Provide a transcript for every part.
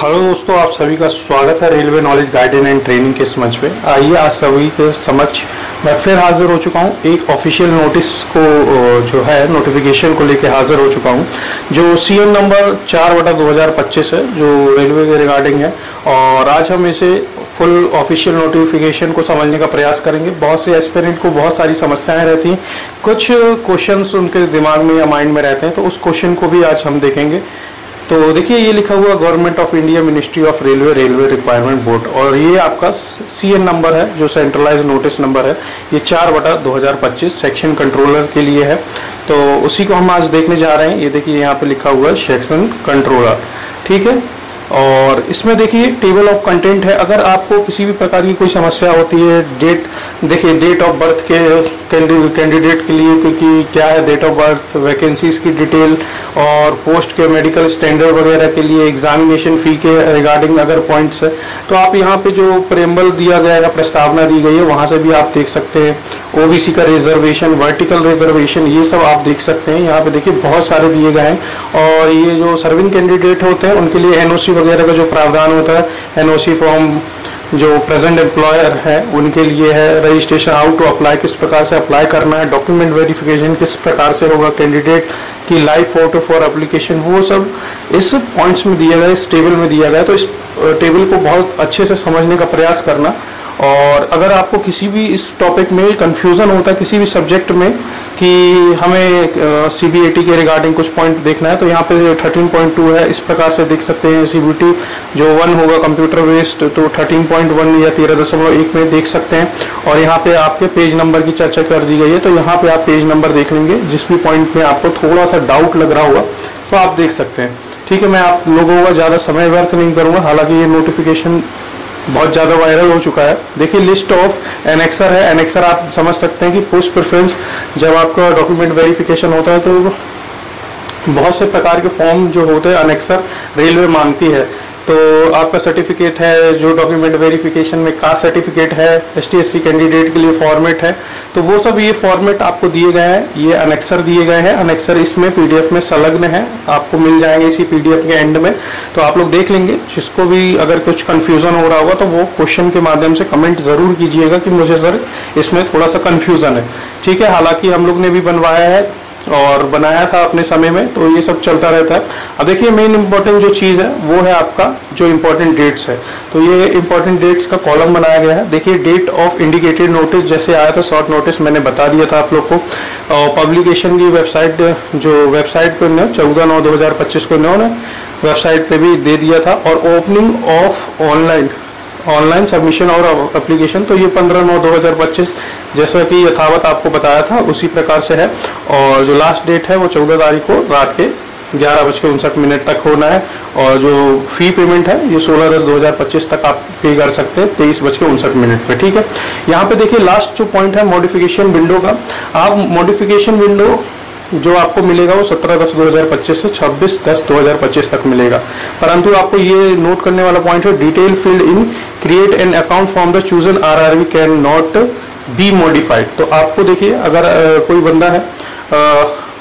Hello दोस्तों, आप सभी का स्वागत है railway knowledge guidance and training के इस मंच पे। आइए आज सभी के समक्ष मैं फिर हाजिर हो चुका हूँ। एक ऑफिशियल नोटिस को जो है नोटिफिकेशन को लेके हाजिर हो चुका हूँ, जो सीएन नंबर 4/2025 है, जो रेलवे के रिगार्डिंग है। और आज हम इसे फुल ऑफिशियल नोटिफिकेशन को समझने का प्रयास करेंगे। बहुत से एस्पिरेंट को बहुत सारी समस्याएं रहती हैं, कुछ क्वेश्चंस उनके दिमाग में या माइंड में रहते हैं, तो उस क्वेश्चन को भी आज हम देखेंगे। तो देखिए, ये लिखा हुआ government of India ministry of railway railway requirement board, और ये आपका सीएन नंबर है, जो सेंट्रलाइज नोटिस नंबर है। ये 4/2025 सेक्शन कंट्रोलर के लिए है, तो उसी को हम आज देखने जा रहे हैं। ये देखिए, यहाँ पे लिखा हुआ है सेक्शन कंट्रोलर, ठीक है। और इसमें देखिए टेबल ऑफ कंटेंट है। अगर आपको किसी भी प्रकार की कोई समस्या होती है, देखिए डेट ऑफ बर्थ के कैंडिडेट के लिए क्योंकि क्या है डेट ऑफ बर्थ, वैकेंसीज की डिटेल और पोस्ट के मेडिकल स्टैंडर्ड वगैरह के लिए एग्जामिनेशन फी के रिगार्डिंग अगर पॉइंट्स है, तो आप यहाँ पे जो प्रेम्बल दिया गया है, प्रस्तावना दी गई है, वहाँ से भी आप देख सकते हैं। ओबीसी का रिजर्वेशन, वर्टिकल रिजर्वेशन, ये सब आप देख सकते हैं। यहाँ पे देखिए बहुत सारे दिए गए हैं। और ये जो सर्विंग कैंडिडेट होते हैं उनके लिए एनओसी वगैरह का जो प्रावधान होता है, एनओसी फॉर्म जो प्रेजेंट एम्प्लॉयर है उनके लिए है। रजिस्ट्रेशन, हाउ टू अप्लाई, किस प्रकार से अप्लाई करना है, डॉक्यूमेंट वेरिफिकेशन किस प्रकार से होगा, कैंडिडेट की लाइव फोटो फॉर एप्लीकेशन, वो सब इस पॉइंट्स में दिया गया, इस टेबल में दिया गया। तो इस टेबल को बहुत अच्छे से समझने का प्रयास करना। और अगर आपको किसी भी इस टॉपिक में कंफ्यूजन होता है किसी भी सब्जेक्ट में कि हमें सीबीएटी के रिगार्डिंग कुछ पॉइंट देखना है, तो यहाँ पे 13.2 है, इस प्रकार से देख सकते हैं। सीबीटी जो 1 होगा कंप्यूटर बेस्ड, तो 13.1 या 13.1 में देख सकते हैं। और यहाँ पे आपके पेज नंबर की चर्चा कर दी गई है, तो यहाँ पे आप पेज नंबर देख लेंगे। जिस भी पॉइंट में आपको थोड़ा सा डाउट लग रहा होगा तो आप देख सकते हैं, ठीक है। मैं आप लोगों का ज़्यादा समय व्यर्थ नहीं करूँगा, हालांकि ये नोटिफिकेशन बहुत ज़्यादा वायरल हो चुका है। देखिए लिस्ट ऑफ एनेक्सर है। एनेक्सर आप समझ सकते हैं कि पोस्ट प्रेफरेंस, जब आपका डॉक्यूमेंट वेरिफिकेशन होता है तो बहुत से प्रकार के फॉर्म जो होते हैं एनेक्सर रेलवे मांगती है। तो आपका सर्टिफिकेट है, जो डॉक्यूमेंट वेरिफिकेशन में कास्ट सर्टिफिकेट है, एसटी/एससी कैंडिडेट के लिए फॉर्मेट है, तो वो सब ये फॉर्मेट आपको दिए गए हैं। ये अनेक्सर दिए गए हैं। अनेक्सर इसमें पीडीएफ में संलग्न है, आपको मिल जाएंगे इसी पीडीएफ के एंड में, तो आप लोग देख लेंगे। जिसको भी अगर कुछ कन्फ्यूजन हो रहा होगा तो वो क्वेश्चन के माध्यम से कमेंट जरूर कीजिएगा कि मुझे सर इसमें थोड़ा सा कन्फ्यूजन है, ठीक है। हालांकि हम लोग ने भी बनवाया है और बनाया था अपने समय में, तो ये सब चलता रहता है। अब देखिए मेन इंपॉर्टेंट जो चीज़ है वो है आपका जो इंपॉर्टेंट डेट्स है। तो ये इंपॉर्टेंट डेट्स का कॉलम बनाया गया है। देखिए डेट ऑफ इंडिकेटेड नोटिस जैसे आया था, शॉर्ट नोटिस मैंने बता दिया था आप लोग को। और पब्लिकेशन की वेबसाइट, जो वेबसाइट पर 14/9/2025 को इन्होंने वेबसाइट पर भी दे दिया था। और ओपनिंग ऑफ ऑनलाइन सबमिशन और एप्लीकेशन, तो ये 15/9/2025 जैसा कि यथावत आपको बताया था उसी प्रकार से है। और जो लास्ट डेट है वो 14 तारीख को रात के 11:59 तक होना है। और जो फी पेमेंट है ये 16/10/2025 तक आप पे कर सकते हैं 23:59 पे, ठीक है। यहाँ पे देखिए लास्ट जो पॉइंट है मॉडिफिकेशन विंडो का, आप मॉडिफिकेशन विंडो जो आपको मिलेगा वो 17/10/2025 से 26/10/2025 तक मिलेगा। परंतु आपको ये नोट करने वाला पॉइंट है, detail field in create an account from the chosen RRB can not be modified. तो आपको देखिए अगर कोई बंदा है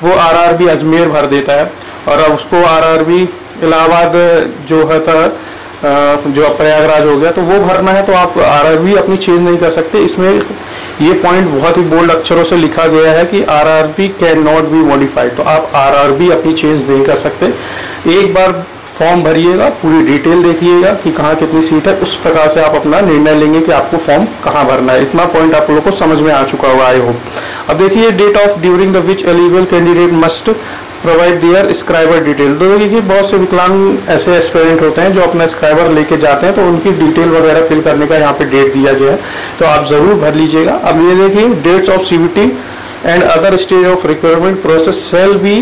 वो आरआरबी अजमेर भर देता है और अब उसको आरआरबी इलाहाबाद जो है था जो प्रयागराज हो गया, तो वो भरना है, तो आप आरआरबी अपनी चेंज नहीं कर सकते। इसमें ये पॉइंट बहुत ही बोल्ड अक्षरों से लिखा गया है कि RRB can not be modified, तो आप आरआरबी अपनी चेंज नहीं कर सकते। एक बार फॉर्म भरिएगा, पूरी डिटेल देखिएगा कि कहाँ कितनी सीट है, उस प्रकार से आप अपना निर्णय लेंगे कि आपको फॉर्म कहाँ भरना है। इतना पॉइंट आप लोगों को समझ में आ चुका होगा, आई होप। अब देखिए date of during the which eligible candidate must provide their scribe detail. तो देखिए बहुत से विकलांग ऐसे एस्पिरेंट होते हैं जो अपना स्क्राइबर लेके जाते हैं, तो उनकी डिटेल वगैरह फिल करने का यहाँ पे डेट दिया गया है, तो आप जरूर भर लीजिएगा। अब ये देखिए dates of CBT and other stage of requirement process shall be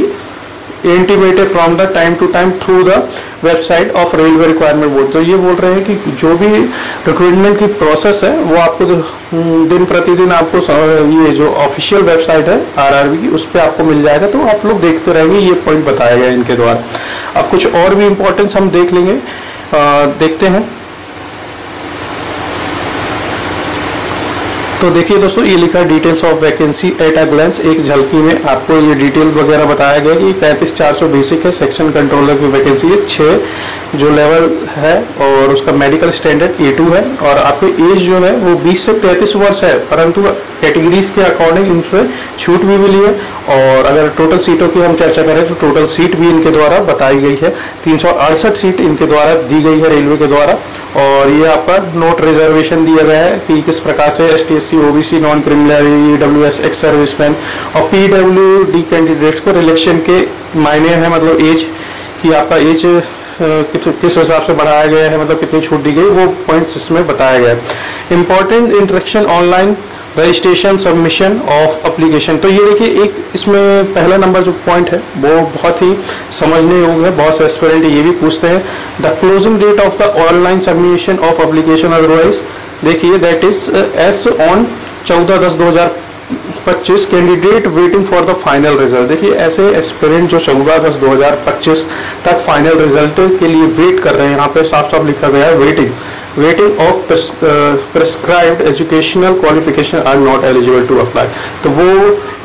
intimated from the time to time through the website of railway requirement board. तो ये बोल रहे हैं कि जो भी रिक्रूटमेंट की प्रोसेस है वो आपको दिन प्रतिदिन आपको ये जो ऑफिशियल वेबसाइट है आरआरबी की उस पर आपको मिल जाएगा, तो आप लोग देखते रहेंगे। ये पॉइंट बताया गया इनके द्वारा। अब कुछ और भी इम्पोर्टेंस हम देख लेंगे, देखते हैं। तो देखिए दोस्तों, ये लिखा है details of vacancy at a glens, एक झलकी में आपको ये डिटेल वगैरह बताया गया कि 35,400 बेसिक है, सेक्शन कंट्रोलर की वैकेंसी है, 6 जो लेवल है और उसका मेडिकल स्टैंडर्ड A2 है और आपकी एज जो है वो 20 से 33 वर्ष है, परंतु कैटेगरीज के अकॉर्डिंग इन पर छूट भी मिली है। और अगर टोटल सीटों की हम चर्चा करें तो टोटल सीट भी इनके द्वारा बताई गई है, 368 सीट इनके द्वारा दी गई है रेलवे के द्वारा। और ये आपका नोट रिजर्वेशन दिया गया है कि किस प्रकार से ST/SC OBC non criminal EWS ex serviceman और PWD कैंडिडेट्स को रिलेक्शन के मायने हैं, मतलब एज कि आपका एज किस हिसाब से बढ़ाया गया है, मतलब कितनी छूट दी गई, वो पॉइंट्स इसमें बताया गया है। Important instruction online registration submission of application. तो ये देखिए, एक इसमें पहला नंबर जो पॉइंट है वो बहुत ही समझने योग्य है, बहुत से एस्पिरेंट ये भी पूछते हैं। The closing date of the online submission of application otherwise, देखिए that is as on 14/10/2025, candidate waiting for the final result. देखिए ऐसे एस्पिरेंट जो 14/10/2025 तक फाइनल रिजल्ट के लिए वेट कर रहे हैं, यहाँ पे साफ साफ लिखा गया है waiting of prescribed educational qualification are not eligible to apply. तो वो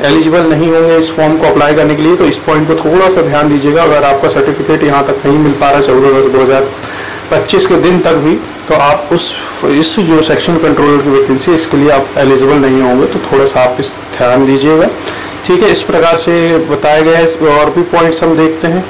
एलिजिबल नहीं होंगे इस फॉर्म को अप्लाई करने के लिए। तो इस पॉइंट को थोड़ा सा ध्यान दीजिएगा। अगर आपका सर्टिफिकेट यहाँ तक नहीं मिल पा रहा 14/10/2025 के दिन तक भी, तो आप इस जो सेक्शन कंट्रोलर की वैकेंसी इसके लिए आप एलिजिबल नहीं होंगे। तो थोड़ा सा आप इस ध्यान दीजिएगा, ठीक है। इस प्रकार से बताया गया है। और भी पॉइंट्स हम देखते हैं।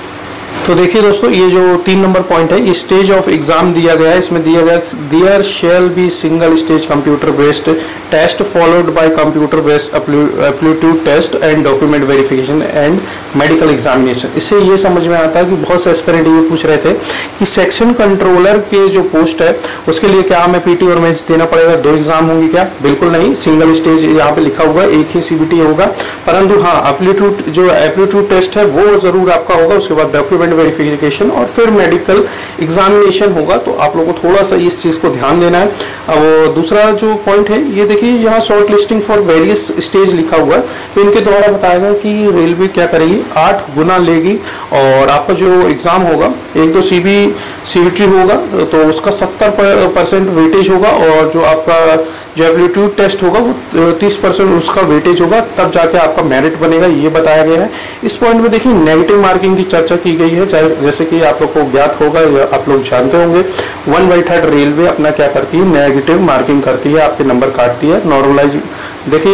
तो देखिए दोस्तों, ये जो 3 नंबर पॉइंट है, ये स्टेज ऑफ एग्जाम दिया गया है। इसमें दिया गया there shall be single stage computer based test followed by computer based aptitude test and document verification and medical examination. इससे ये समझ में आता है कि बहुत से एस्पिरेंट ये पूछ रहे थे कि सेक्शन कंट्रोलर के जो पोस्ट है उसके लिए क्या हमें PT और मेंस देना पड़ेगा, 2 एग्जाम होंगी क्या? बिल्कुल नहीं, सिंगल स्टेज यहाँ पे लिखा हुआ है, एक ही CBT होगा। परंतु हाँ, एप्टीट्यूड टेस्ट है वो जरूर आपका होगा, उसके बाद डॉक्यूमेंट वेरिफिकेशन और फिर मेडिकल एग्जामिनेशन होगा। तो आप लोगों को थोड़ा सा इस चीज को ध्यान देना है। और दूसरा जो पॉइंट है, ये देखिए यहाँ short listing for various stage लिखा हुआ है। तो इनके द्वारा बताया गया कि रेलवे क्या करेगी, 8 गुना लेगी और आपका जो एग्जाम होगा, एक तो CBT होगा तो उसका 70% वेटेज होगा और जो आपका जो एप्टीट्यूड टेस्ट होगा वो 30% उसका वेटेज होगा, तब जाके आपका मेरिट बनेगा, ये बताया गया है। इस पॉइंट में देखिए नेगेटिव मार्किंग की चर्चा की गई है, जैसे कि आप लोग को ज्ञात होगा या आप लोग जानते होंगे, 1/3 रेलवे अपना क्या करती है, नेगेटिव मार्किंग करती है, आपके नंबर काटती है।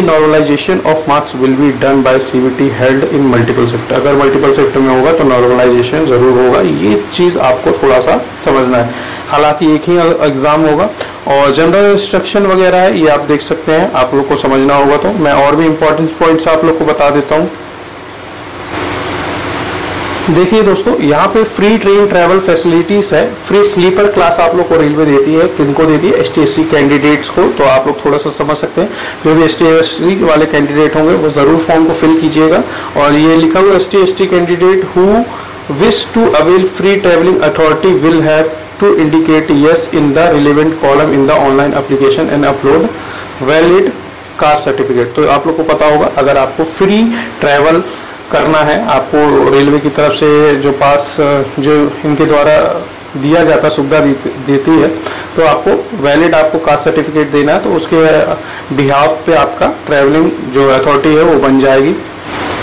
Normalisation of marks will be done by CBT held in multiple shift. अगर मल्टीपल शिफ्ट में होगा तो नॉर्मलाइजेशन जरूर होगा, ये चीज आपको थोड़ा सा समझना है। हालांकि एक ही एग्जाम होगा और जनरल इंस्ट्रक्शन वगैरह है, ये आप देख सकते हैं, आप लोग को समझना होगा। तो मैं और भी इंपॉर्टेंट पॉइंट्स आप लोग को बता देता हूँ। देखिए दोस्तों, यहाँ पे फ्री ट्रेन ट्रैवल फैसिलिटीज है, फ्री स्लीपर क्लास आप लोग को रेलवे देती है। किनको देती है? ST/SC कैंडिडेट्स को। तो आप लोग थोड़ा सा समझ सकते हैं, जो भी ST/SC वाले कैंडिडेट होंगे वो जरूर फॉर्म को फिल कीजिएगा। और ये लिखा हुआ ST/SC candidate who wish to avail free travelling authority will have to indicate yes in the relevant column in the online application and upload valid caste certificate. तो आप लोग को पता होगा, अगर आपको फ्री ट्रैवल करना है, आपको रेलवे की तरफ से जो पास जो इनके द्वारा दिया जाता सुविधा देती है, तो आपको वैलिड आपको कास्ट सर्टिफिकेट देना है। तो उसके बिहाफ पे आपका ट्रैवलिंग जो अथॉरिटी है वो बन जाएगी।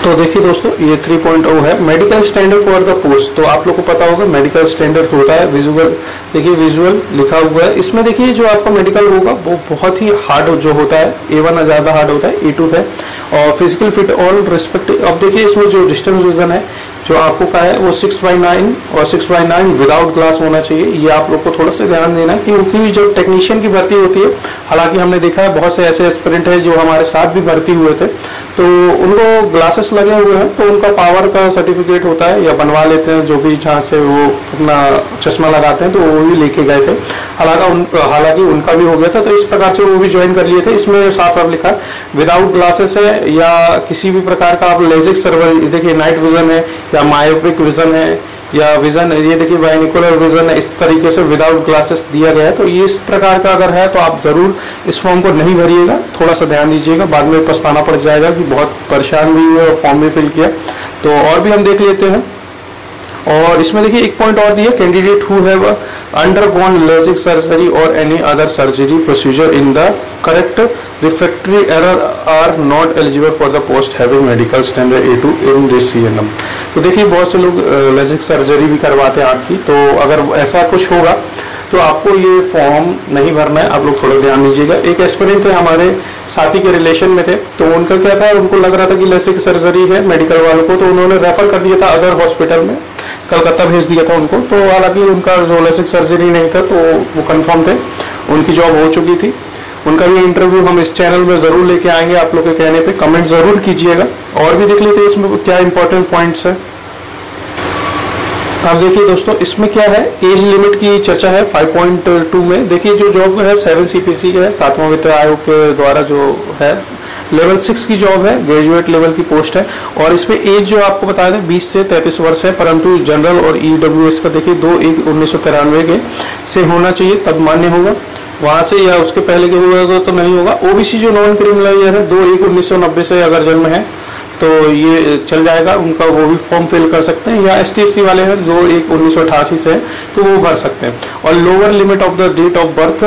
तो देखिए दोस्तों, ये 3.0 है medical standard for the post. तो आप लोग को पता होगा मेडिकल स्टैंडर्ड होता है विजुअल, देखिए विजुअल लिखा हुआ है। इसमें देखिए जो आपका मेडिकल होगा वो बहुत ही हार्ड जो होता है, A1 ज़्यादा हार्ड होता है, A2 है। और फिजिकल फिट ऑल रिस्पेक्टिव। अब देखिए इसमें जो डिस्टेंस विजन है जो आपको का है वो 6/9 और 6/9 विदाउट ग्लास होना चाहिए। ये आप लोग को थोड़ा सा ध्यान देना है, क्योंकि जो टेक्नीशियन की भर्ती होती है, हालांकि हमने देखा है बहुत से ऐसे एस्पिरेंट है जो हमारे साथ भी भर्ती हुए थे, तो उनको ग्लासेस लगे हुए हैं, तो उनका पावर का सर्टिफिकेट होता है या बनवा लेते हैं, जो भी जहाँ से वो अपना चश्मा लगाते हैं तो वो भी लेके गए थे। हालांकि उनका भी हो गया था, तो इस प्रकार से वो भी ज्वाइन कर लिए थे। इसमें साफ साफ लिखा है विदाउट ग्लासेस है या किसी भी प्रकार का आप लेजिक सर्वर, देखिए नाइट विजन है या मायोपिक विजन है या विजन, ये देखिए बाइनिकुलर विजन है, इस तरीके से विदाउट ग्लासेस दिया गया है। तो ये इस प्रकार का अगर है तो आप जरूर इस फॉर्म को नहीं भरिएगा, थोड़ा सा ध्यान दीजिएगा, बाद में पछताना पड़ जाएगा कि बहुत परेशान भी हुए और फॉर्म भी फिल किया। तो और भी हम देख लेते हैं। और इसमें देखिए एक पॉइंट और दिया, candidate who have undergone LASIK surgery और any other surgery procedure in the correct refractory error are not eligible for the post having medical standard A2 in this CNM। तो देखिए बहुत से लोग लेसिक सर्जरी भी करवाते हैं आँख की, तो अगर ऐसा कुछ होगा तो आपको ये फॉर्म नहीं भरना है। आप लोग थोड़ा ध्यान दीजिएगा। एक एस्पिरेंट थे हमारे साथी के रिलेशन में थे, तो उनका क्या था, उनको लग रहा था कि लेसिक सर्जरी है मेडिकल वालों को, तो उन्होंने रेफर कर दिया था अदर हॉस्पिटल में, कलकत्ता भेज दिया था उनको। तो हालांकि उनका जो लेसिक सर्जरी नहीं था तो वो कंफर्म थे, उनकी जॉब हो चुकी थी। उनका भी इंटरव्यू हम इस चैनल में ज़रूर लेके आएंगे। आप लोग के कहने पे कमेंट ज़रूर कीजिएगा। और भी देख लेते हैं इसमें क्या इंपॉर्टेंट पॉइंट्स है। अब देखिए दोस्तों, इसमें क्या है, एज लिमिट की चर्चा है 5.2 में। देखिए जो जॉब है 7 CPC है, 7वां वित्त आयोग के द्वारा जो है, लेवल 6 की जॉब है, ग्रेजुएट लेवल की पोस्ट है। और इसमें एज जो आपको बता दें 20 से 33 वर्ष है, परंतु जनरल और EWS का देखिए 2/1/1993 के से होना चाहिए, तब मान्य होगा। वहाँ से या उसके पहले के होगा तो नहीं होगा। OBC जो नॉन क्रिमिनल है 2/1/1990 से अगर जन्म है तो ये चल जाएगा, उनका वो भी फॉर्म फिल कर सकते हैं। या ST/SC वाले हैं जो 1/1988 से है तो वो भर सकते हैं। और lower limit of the date of birth,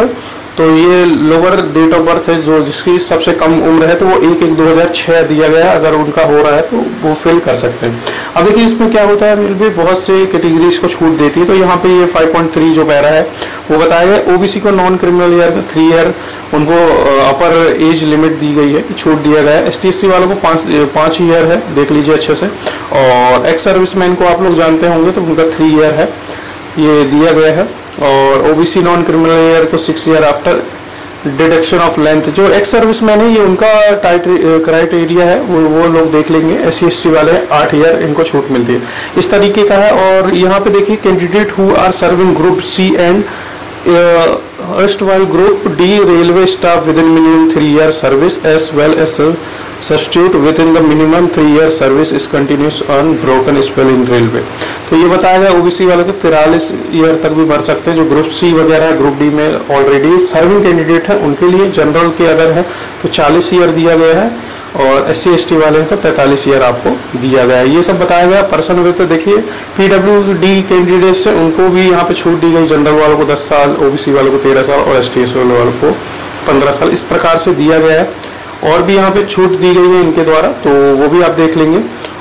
तो ये लोअर डेट ऑफ बर्थ है जो जिसकी सबसे कम उम्र है, तो वो 1/1/2006 दिया गया। अगर उनका हो रहा है तो वो फिल कर सकते हैं। अब देखिए इसमें क्या होता है, रेलवे बहुत से कैटेगरीज को छूट देती है। तो यहाँ पे ये 5.3 जो पैरा है वो बताया गया। OBC को नॉन क्रिमिनल ईयर 3 ईयर उनको अपर एज लिमिट दी गई है, छूट दिया गया है। ST/SC वालों को 5 ईयर है, देख लीजिए अच्छे से। और एक्स सर्विसमैन को आप लोग जानते होंगे तो उनका 3 ईयर है, ये दिया गया है। और OBC नॉन क्रिमिनल ईयर को 6 year after deduction of length. जो एक्स सर्विसमैन है ये उनका क्राइटेरिया है, वो लोग देख लेंगे। SC/ST वाले 8 ईयर इनको छूट मिलती है, इस तरीके का है। और यहाँ पे देखिए candidate who are serving group C and erstwhile group D railway staff within minimum 3 year service as well as substitute within the minimum 3 year service is continuous on broken spell in railway। तो ये बताया गया OBC वाले को 43 year तक भी भर सकते हैं। जो ग्रुप C वगैरह है, ग्रुप D में ऑलरेडी सर्विंग कैंडिडेट है उनके लिए। जनरल के अगर है तो 40 ईयर दिया गया है, और SC/ST वाले हैं तो 43 ईयर आपको दिया गया है। ये सब बताया गया। पर्सन विद तो देखिए PWD कैंडिडेट्स है उनको भी यहाँ पे छूट दी गई। जनरल वालों को 10 साल, OBC वालों को 13 साल और ST/ST वालों को 15 साल, इस प्रकार से दिया गया है। और भी यहाँ पे छूट दी गई है इनके द्वारा, तो वो भी आप देख लेंगे।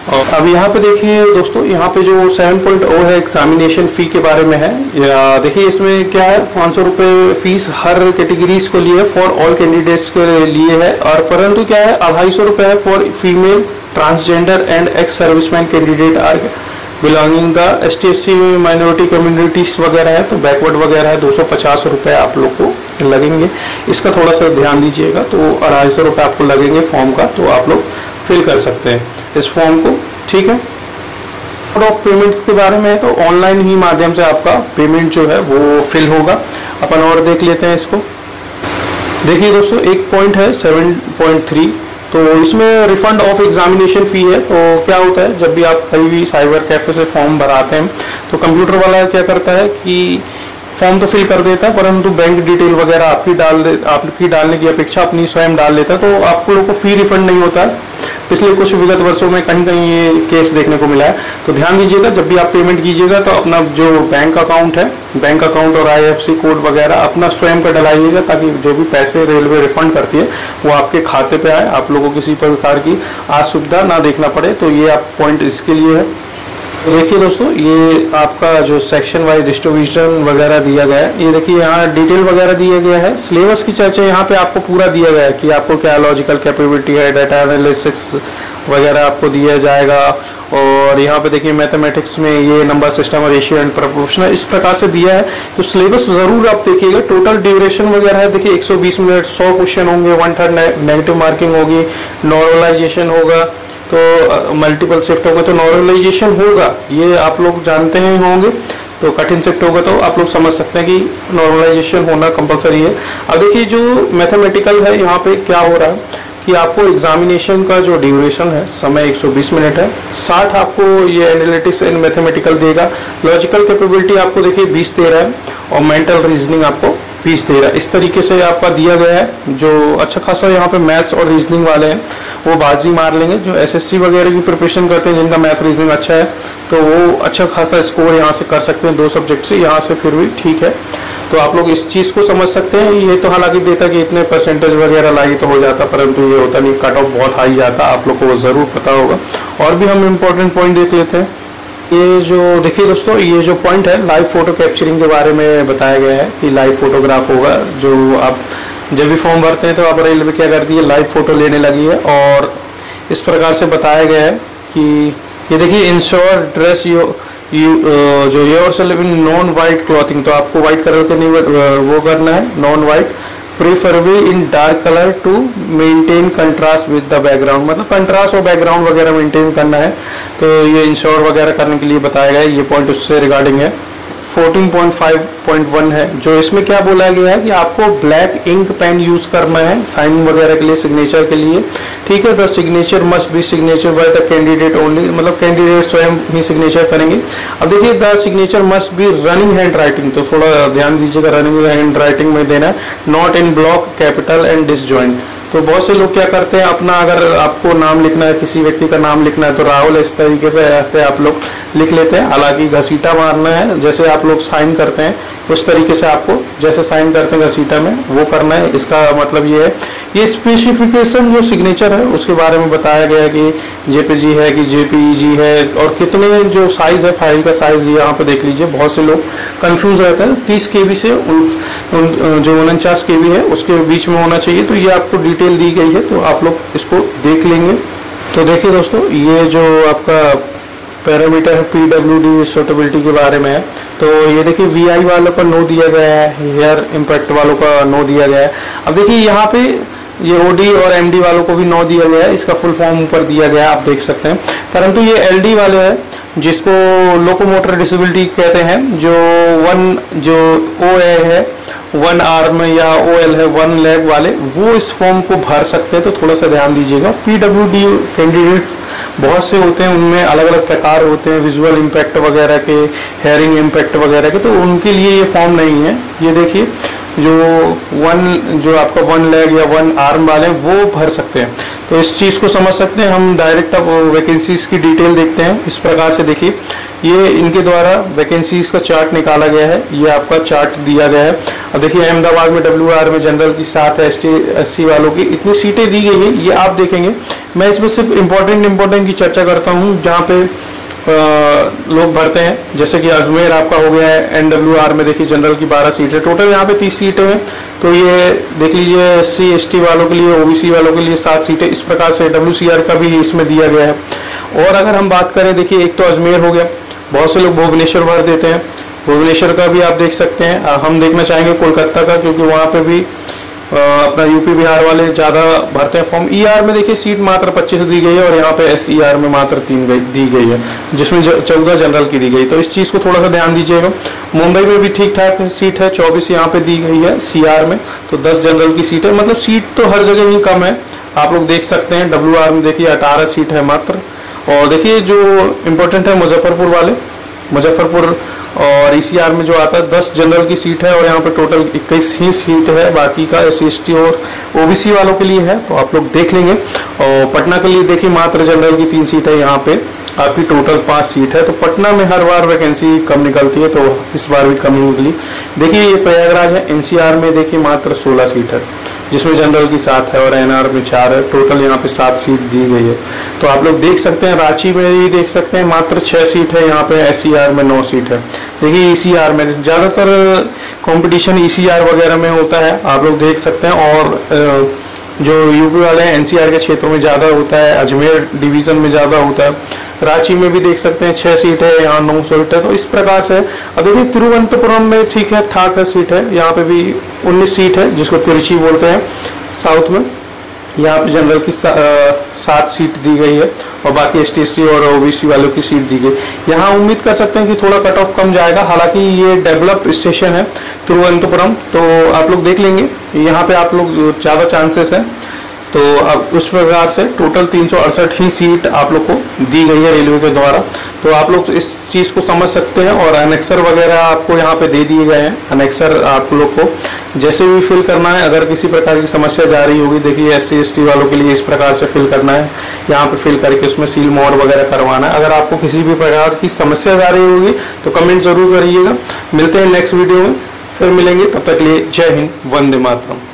और अब यहाँ पे देखिए दोस्तों, यहाँ पे जो 7.0 है एग्जामिनेशन फ़ी के बारे में है। या देखिए इसमें क्या है, 500 रुपये फीस हर कैटेगरीज को लिए फॉर ऑल कैंडिडेट्स के लिए है। और परंतु क्या है, 250 रुपये है for female, transgender and ex serviceman candidate are belonging the ST/SC minority communities वगैरह है, तो बैकवर्ड वगैरह है। 250 रुपये आप लोग को लगेंगे, इसका थोड़ा सा ध्यान दीजिएगा। तो 250 रुपये आपको लगेंगे फॉर्म का, तो आप लोग फिल कर सकते हैं इस फॉर्म को, ठीक है। मोड ऑफ पेमेंट्स के बारे में है तो ऑनलाइन ही माध्यम से आपका पेमेंट जो है वो फिल होगा। अपन और देख लेते हैं इसको। देखिए दोस्तों, एक पॉइंट है 7.3, तो इसमें रिफंड ऑफ एग्जामिनेशन फ़ी है। तो क्या होता है, जब भी आप कहीं भी साइबर कैफे से फॉर्म भराते हैं तो कंप्यूटर वाला क्या करता है कि फॉर्म तो फिल कर देता है, परंतु बैंक डिटेल वगैरह आपकी डालने की अपेक्षा अपनी स्वयं डाल देता है, तो आपको लोगों को फी रिफंड नहीं होता है। पिछले कुछ विगत वर्षों में कहीं कहीं ये केस देखने को मिला है। तो ध्यान दीजिएगा, जब भी आप पेमेंट कीजिएगा तो अपना जो बैंक अकाउंट है, बैंक अकाउंट और IFSC कोड वगैरह अपना स्वयं का डलाइएगा, ताकि जो भी पैसे रेलवे रिफंड करती है वो आपके खाते पे आए, आप लोगों को किसी प्रकार की असुविधा ना देखना पड़े। तो ये आप पॉइंट इसके लिए है। देखिए दोस्तों, ये आपका जो सेक्शन वाइज डिस्ट्रीब्यूशन वगैरह दिया गया है, ये देखिए यहाँ डिटेल वगैरह दिया गया है। सिलेबस की चर्चा यहाँ पे आपको पूरा दिया गया है कि आपको क्या लॉजिकल कैपेबिलिटी है, डाटा एनालिसिस वगैरह आपको दिया जाएगा। और यहाँ पे देखिए मैथमेटिक्स में ये नंबर सिस्टम और रेशियो एंड प्रोपोर्शनल इस प्रकार से दिया है। तो सिलेबस ज़रूर आप देखिएगा। टोटल ड्यूरेशन वगैरह है, देखिए 120 मिनट, 100 क्वेश्चन होंगे, 1/3 नेगेटिव मार्किंग होगी, नॉर्मलाइजेशन होगा, तो मल्टीपल शिफ्ट होगा तो नॉर्मलाइजेशन होगा, ये आप लोग जानते हैं होंगे। तो कठिन शिफ्ट होगा तो आप लोग समझ सकते हैं कि नॉर्मलाइजेशन होना कंपलसरी है। अब देखिए जो मैथमेटिकल है, यहाँ पे क्या हो रहा है कि आपको एग्जामिनेशन का जो ड्यूरेशन है, समय 120 मिनट है। 60 आपको ये एनालिटिक्स एंड मैथमेटिकल देगा। लॉजिकल कैपेबिलिटी आपको देखिए 20 दे रहा है, और मेंटल रीजनिंग आपको 20 दे रहा है। इस तरीके से आपका दिया गया है। जो अच्छा खासा यहाँ पे मैथ्स और रीजनिंग वाले हैं वो बाजी मार लेंगे। जो SSC वगैरह की प्रिपरेशन करते हैं, जिनका मैथ रीजनिंग अच्छा है, तो वो अच्छा खासा स्कोर यहाँ से कर सकते हैं 2 सब्जेक्ट से, यहाँ से फिर भी ठीक है। तो आप लोग इस चीज़ को समझ सकते हैं। ये तो हालांकि देता कि इतने परसेंटेज वगैरह लागे तो हो जाता, परंतु ये होता नहीं, कट ऑफ बहुत हाई जाता, आप लोग को ज़रूर पता होगा। और भी हम इम्पोर्टेंट पॉइंट देख लेते हैं। ये जो देखिए दोस्तों, ये जो पॉइंट है लाइव फोटो कैप्चरिंग के बारे में बताया गया है कि लाइव फोटोग्राफ होगा। जो आप जब भी फॉर्म भरते हैं तो आप रेलवे क्या करती है, लाइव फोटो लेने लगी है। और इस प्रकार से बताया गया है कि ये देखिए, इंश्योर ड्रेस जो yourself in non white clothing, तो आपको वाइट कलर के नहीं वो करना है, non white, preferably in dark colour to maintain contrast with the background, मतलब कंट्रास्ट और बैकग्राउंड वगैरह मेंटेन करना है। तो ये इंश्योर वगैरह करने के लिए बताया गया है, ये पॉइंट उससे रिगार्डिंग है। 14.5.1 है, जो इसमें क्या बोला गया है कि आपको ब्लैक इंक पेन यूज करना है साइन वगैरह के लिए, सिग्नेचर के लिए, ठीक है। The signature must be signature by the candidate only, मतलब कैंडिडेट स्वयं ही सिग्नेचर करेंगे। अब देखिए, the signature must be running hand writing, तो थोड़ा ध्यान दीजिएगा, रनिंग हैंड राइटिंग में देना है, not in block, capital and disjoint. तो बहुत से लोग क्या करते हैं, अपना अगर आपको नाम लिखना है, किसी व्यक्ति का नाम लिखना है तो राहुल इस तरीके से ऐसे आप लोग लिख लेते हैं, हालांकि घसीटा मारना है, जैसे आप लोग साइन करते हैं उस तरीके से आपको जैसे साइन करते हैं घसीटा में वो करना है। इसका मतलब ये है, ये स्पेसिफिकेशन जो सिग्नेचर है उसके बारे में बताया गया है कि जेपीजी है कि जेपीईजी है, और कितने जो साइज है फाइल का साइज यहाँ पे देख लीजिए। बहुत से लोग कंफ्यूज रहते हैं, 30 KB से जो 49 KB है उसके बीच में होना चाहिए। तो ये आपको डिटेल दी गई है, तो आप लोग इसको देख लेंगे। तो देखिए दोस्तों, ये जो आपका पैरामीटर है PWD सूटेबिलिटी के बारे में है। तो ये देखिए, VI वालों का नो दिया गया है, हेयर इम्पैक्ट वालों का नो दिया गया है। अब देखिए यहाँ पे ये OD और MD वालों को भी नो दिया गया है, इसका फुल फॉर्म ऊपर दिया गया है, आप देख सकते हैं। परंतु ये LD वाले हैं जिसको लोकोमोटर डिसेबिलिटी कहते हैं, जो OA है 1 आर्म या OL है 1 लेग वाले, वो इस फॉर्म को भर सकते हैं। तो थोड़ा सा ध्यान दीजिएगा। PWD कैंडिडेट बहुत से होते हैं, उनमें अलग अलग प्रकार होते हैं, विजुअल इम्पैक्ट वगैरह के, हेयरिंग इम्पैक्ट वगैरह के, तो उनके लिए ये फॉर्म नहीं है। ये देखिए, जो आपका 1 लेग या 1 आर्म वाले हैं वो भर सकते हैं। तो इस चीज़ को समझ सकते हैं हम। डायरेक्ट अब वैकेंसीज की डिटेल देखते हैं। इस प्रकार से देखिए, ये इनके द्वारा वैकेंसीज का चार्ट निकाला गया है, ये आपका चार्ट दिया गया है। अब देखिए, अहमदाबाद में WR में जनरल की 7 है, ST SC वालों की इतनी सीटें दी गई है, ये आप देखेंगे। मैं इसमें सिर्फ इम्पोर्टेंट की चर्चा करता हूँ जहाँ पे लोग भरते हैं, जैसे कि अजमेर आपका हो गया है। NWR में देखिए जनरल की 12 सीटें, टोटल यहाँ पे 30 सीटें हैं। तो ये देख लीजिए, SC ST वालों के लिए, OBC वालों के लिए 7 सीटें, इस प्रकार से WCR का भी इसमें दिया गया है। और अगर हम बात करें, देखिए एक तो अजमेर हो गया, बहुत से लोग भुवनेश्वर भर देते हैं, भुवनेश्वर का भी आप देख सकते हैं। हम देखना चाहेंगे कोलकाता का, क्योंकि वहाँ पे भी अपना यूपी बिहार वाले ज़्यादा भरते हैं फॉर्म। ER में देखिए सीट मात्र 25 दी गई है, और यहाँ पे SER में मात्र 3 दी गई है, जिसमें 14 जनरल की दी गई। तो इस चीज़ को थोड़ा सा ध्यान दीजिएगा। मुंबई में भी ठीक ठाक सीट है, 24 यहाँ पे दी गई है CR में, तो 10 जनरल की सीट है। मतलब सीट तो हर जगह ही कम है, आप लोग देख सकते हैं। WR में देखिए 18 सीट है मात्र। और देखिए जो इम्पोर्टेंट है मुजफ्फरपुर वाले, मुजफ्फरपुर और ECR में जो आता है 10 जनरल की सीट है, और यहाँ पे टोटल 21 ही सीट है, बाकी का SC ST और OBC वालों के लिए है, तो आप लोग देख लेंगे। और पटना के लिए देखिए मात्र जनरल की 3 सीट है, यहाँ पे आपकी टोटल 5 सीट है। तो पटना में हर बार वैकेंसी कम निकलती है, तो इस बार भी कम ही निकली। देखिए ये प्रयागराज है, NCR में देखिए मात्र 16 सीट है, जिसमें जनरल की 7 है और NR में 4 है, टोटल यहाँ पे 7 सीट दी गई है। तो आप लोग देख सकते हैं, रांची में ही देख सकते हैं मात्र 6 सीट है, यहाँ पे SCR में 9 सीट है। देखिए ECR में ज़्यादातर कंपटीशन ECR वगैरह में होता है, आप लोग देख सकते हैं। और जो यूपी वाले हैं NCR के क्षेत्रों में ज़्यादा होता है, अजमेर डिवीज़न में ज़्यादा होता है। रांची में भी देख सकते हैं 6 सीट है, यहाँ 9 सीट है। तो इस प्रकार से अब देखिए तिरुवनंतपुरम में ठीक है ठाक है सीट है, यहाँ पे भी 19 सीट है, जिसको तिरुचि बोलते हैं साउथ में। यहाँ पे जनरल की 7 सीट दी गई है, और बाकी ST SC और OBC वालों की सीट दी गई। यहाँ उम्मीद कर सकते हैं कि थोड़ा कट ऑफ कम जाएगा, हालांकि ये डेवलप स्टेशन है तिरुवनंतपुरम, तो आप लोग देख लेंगे, यहाँ पे आप लोग ज़्यादा चांसेस है। तो अब उस प्रकार से टोटल 368 ही सीट आप लोग को दी गई है रेलवे के द्वारा। तो आप लोग इस चीज़ को समझ सकते हैं। और अनेक्सर वगैरह आपको यहाँ पे दे दिए गए हैं, अनेक्सर आप लोग को जैसे भी फिल करना है। अगर किसी प्रकार की समस्या जा रही होगी, देखिए SC ST वालों के लिए इस प्रकार से फिल करना है, यहाँ पे फिल करके उसमें सील मोहर वगैरह करवाना है। अगर आपको किसी भी प्रकार की समस्या जा रही होगी तो कमेंट जरूर करिएगा। मिलते हैं नेक्स्ट वीडियो में, फिर मिलेंगे, तब तक लिए जय हिंद, वंदे मातरम।